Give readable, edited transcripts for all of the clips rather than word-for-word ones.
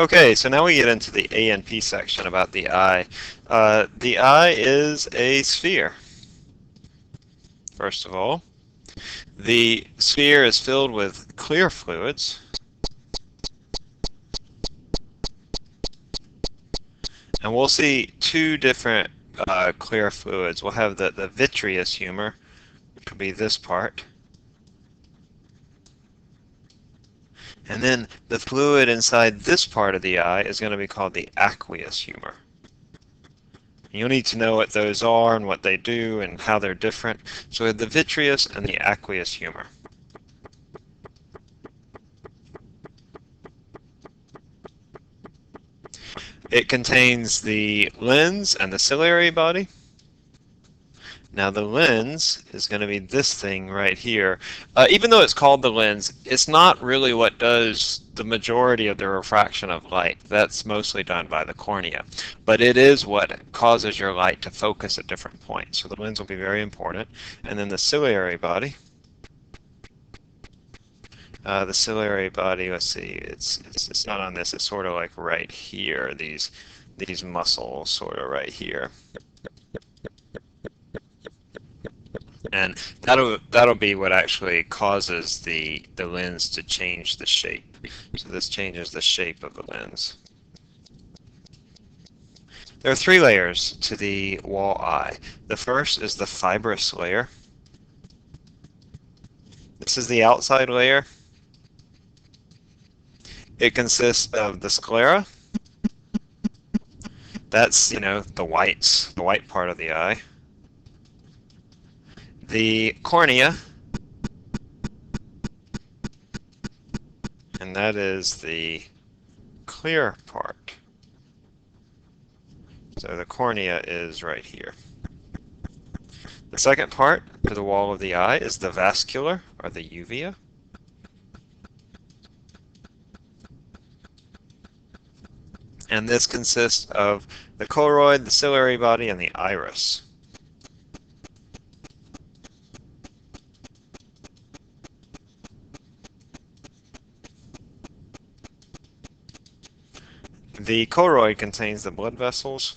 Okay, so now we get into the A and P section about the eye. The eye is a sphere, first of all. The sphere is filled with clear fluids, and we'll see two different clear fluids. We'll have the vitreous humor, which will be this part, and then the fluid inside this part of the eye is going to be called the aqueous humor. You'll need to know what those are and what they do and how they're different. So we have the vitreous and the aqueous humor. It contains the lens and the ciliary body. Now the lens is going to be this thing right here. Even though it's called the lens, it's not really what does the majority of the refraction of light. That's mostly done by the cornea. But it is what causes your light to focus at different points. So the lens will be very important. And then the ciliary body. The ciliary body, let's see, it's not on this, it's sort of like right here, these muscles sort of right here. And that'll be what actually causes the lens to change the shape. So this changes the shape of the lens. There are three layers to the wall eye. The first is the fibrous layer. This is the outside layer. It consists of the sclera. That's, the white part of the eye. The cornea, and that is the clear part. So the cornea is right here. The second part to the wall of the eye is the vascular, or the uvea. And this consists of the choroid, the ciliary body, and the iris. The choroid contains the blood vessels.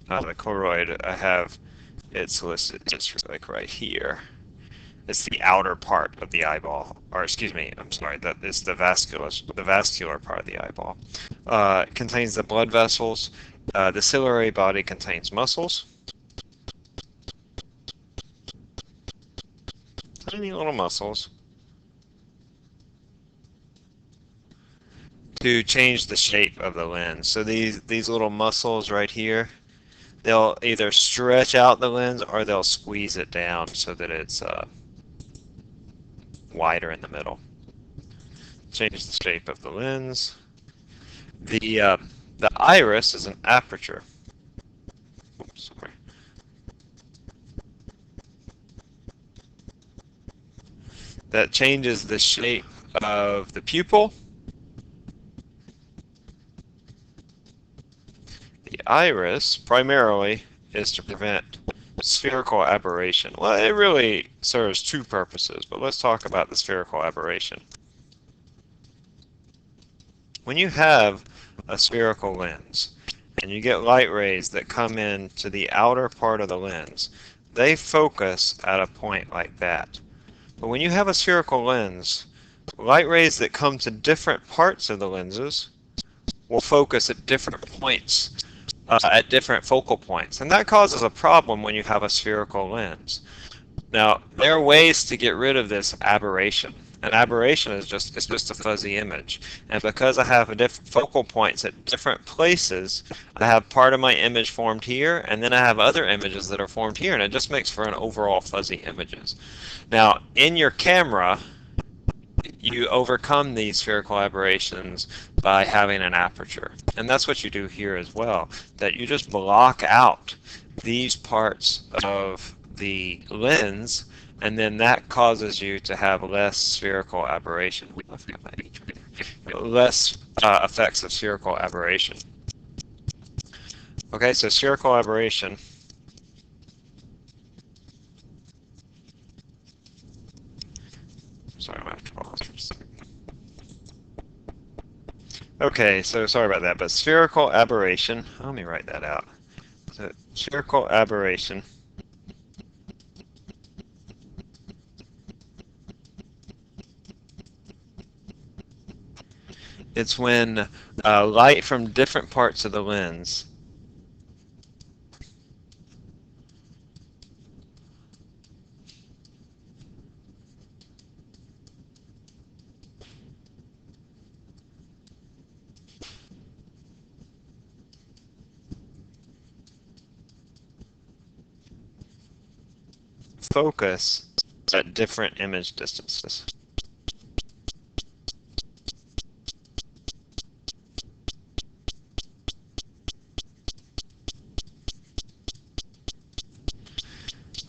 The choroid, it's listed just like right here. It's the outer part of the eyeball, or excuse me, I'm sorry, that is the vascular part of the eyeball. It contains the blood vessels. The ciliary body contains muscles. Tiny little muscles. To change the shape of the lens. So these little muscles right here, they'll either stretch out the lens or they'll squeeze it down so that it's wider in the middle. Change the shape of the lens. The iris is an aperture. Oops, sorry. That changes the shape of the pupil. The iris primarily is to prevent spherical aberration. Well, it really serves two purposes, but let's talk about the spherical aberration. When you have a spherical lens and you get light rays that come into the outer part of the lens, they focus at a point like that. But when you have a spherical lens, light rays that come to different parts of the lenses will focus at different points, at different focal points. And that causes a problem when you have a spherical lens. Now, there are ways to get rid of this aberration. An aberration is just a fuzzy image. And because I have different focal points at different places, I have part of my image formed here, and then I have other images that are formed here, and it just makes for an overall fuzzy images. Now, in your camera, you overcome these spherical aberrations by having an aperture. And that's what you do here as well, that you just block out these parts of the lens, and then that causes you to have less spherical aberration, less effects of spherical aberration. Okay, so spherical aberration Sorry, I'm going to have to pause for a second. Okay, so sorry about that, but spherical aberration, let me write that out. So spherical aberration it's when light from different parts of the lens focus at different image distances.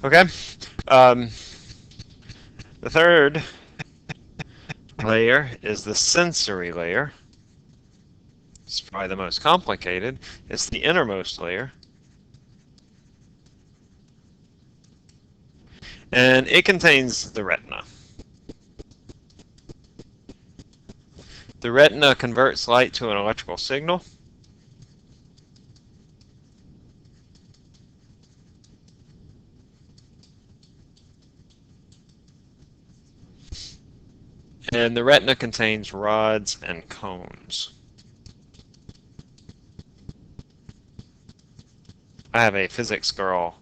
Okay. The third layer is the sensory layer. It's probably the most complicated. It's the innermost layer. And it contains the retina. The retina converts light to an electrical signal. And the retina contains rods and cones. I have a physics girl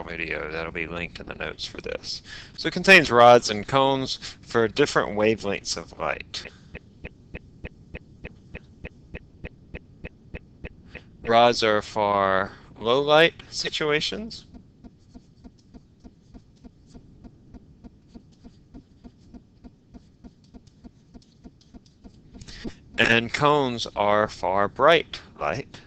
video that'll be linked in the notes for this. So it contains rods and cones for different wavelengths of light. Rods are for low light situations. And cones are for bright light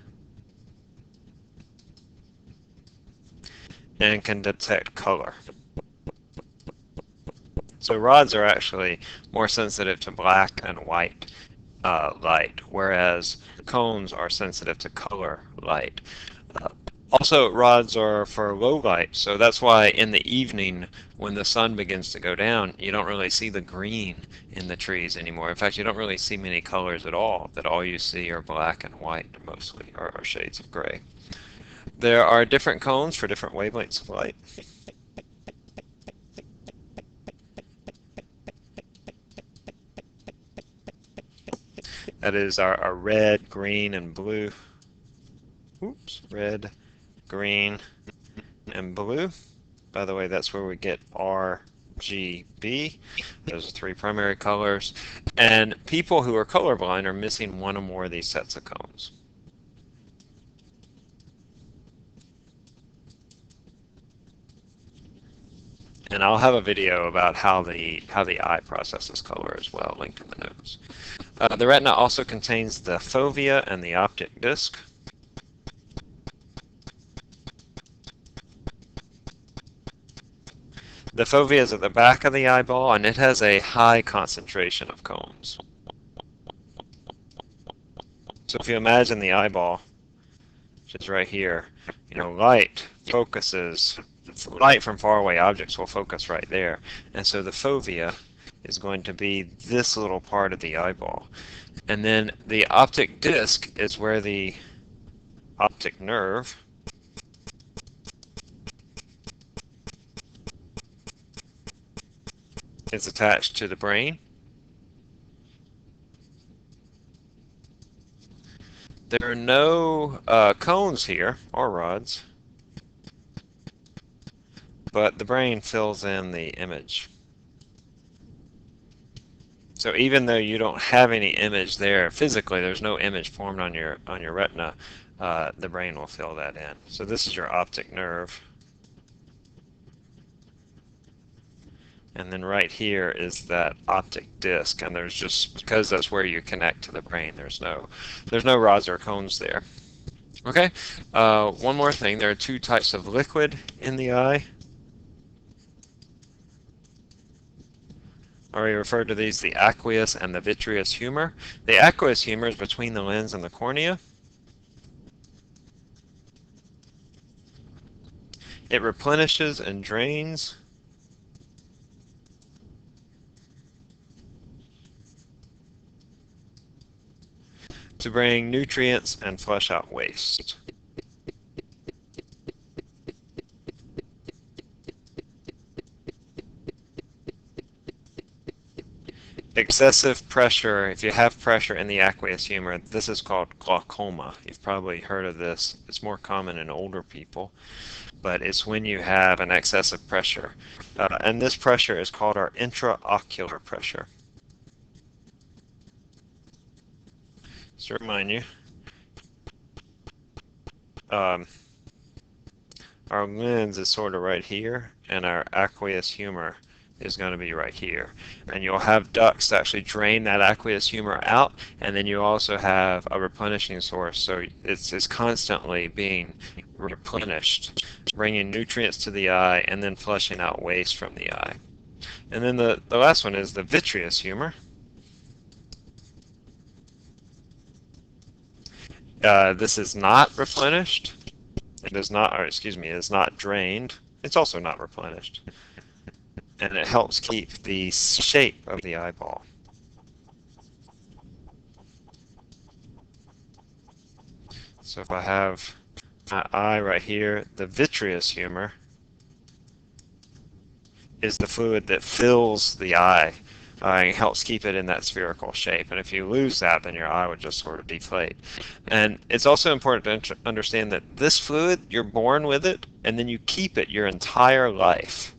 and can detect color. So rods are actually more sensitive to black and white light, whereas cones are sensitive to color light. Also, rods are for low light, so that's why in the evening, when the sun begins to go down, you don't really see the green in the trees anymore. In fact, you don't really see many colors at all, that all you see are black and white mostly, or shades of gray. There are different cones for different wavelengths of light. That is our red, green, and blue. Oops, red, green, and blue. By the way, that's where we get RGB. Those are three primary colors. And people who are colorblind are missing one or more of these sets of cones. And I'll have a video about how the eye processes color as well, linked in the notes. The retina also contains the fovea and the optic disc. The fovea is at the back of the eyeball, and it has a high concentration of cones. So if you imagine the eyeball, which is right here, light focuses, light from faraway objects will focus right there. And so the fovea is going to be this little part of the eyeball. And then the optic disc is where the optic nerve is attached to the brain. There are no cones here, or rods, but the brain fills in the image. So even though you don't have any image there physically, there's no image formed on your retina, the brain will fill that in. So this is your optic nerve. And then right here is that optic disc, and there's just, because that's where you connect to the brain, there's no rods or cones there. Okay, one more thing, there are two types of liquid in the eye. I already referred to these, the aqueous and the vitreous humor. The aqueous humor is between the lens and the cornea. It replenishes and drains to bring nutrients and flush out waste. Excessive pressure, if you have pressure in the aqueous humor, this is called glaucoma. You've probably heard of this. It's more common in older people, but it's when you have an excessive pressure. And this pressure is called our intraocular pressure. Just to remind you, um, our lens is sort of right here, and our aqueous humor is going to be right here. And you'll have ducts to actually drain that aqueous humor out, and then you also have a replenishing source, so it's constantly being replenished, bringing nutrients to the eye and then flushing out waste from the eye. And then the last one is the vitreous humor. This is not replenished. It is not, or excuse me, it is not drained. It's also not replenished. And it helps keep the shape of the eyeball. So if I have my eye right here, the vitreous humor is the fluid that fills the eye and helps keep it in that spherical shape. And if you lose that, then your eye would just sort of deflate. And it's also important to understand that this fluid, you're born with it, and then you keep it your entire life.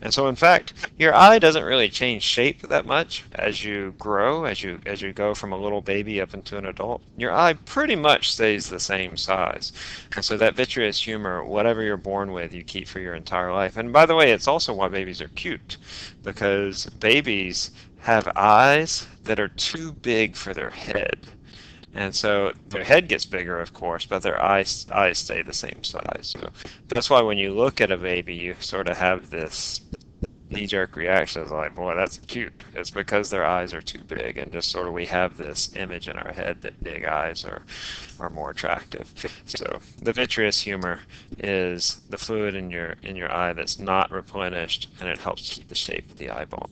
And so, in fact, your eye doesn't really change shape that much as you grow, as you go from a little baby up into an adult. Your eye pretty much stays the same size. And so that vitreous humor, whatever you're born with, you keep for your entire life. And by the way, it's also why babies are cute, because babies have eyes that are too big for their head. And so their head gets bigger, of course, but their eyes stay the same size. So that's why when you look at a baby, you sort of have this knee-jerk reaction. It's like, boy, that's cute. It's because their eyes are too big, and just sort of we have this image in our head that big eyes are more attractive. So the vitreous humor is the fluid in your eye that's not replenished, and it helps keep the shape of the eyeball.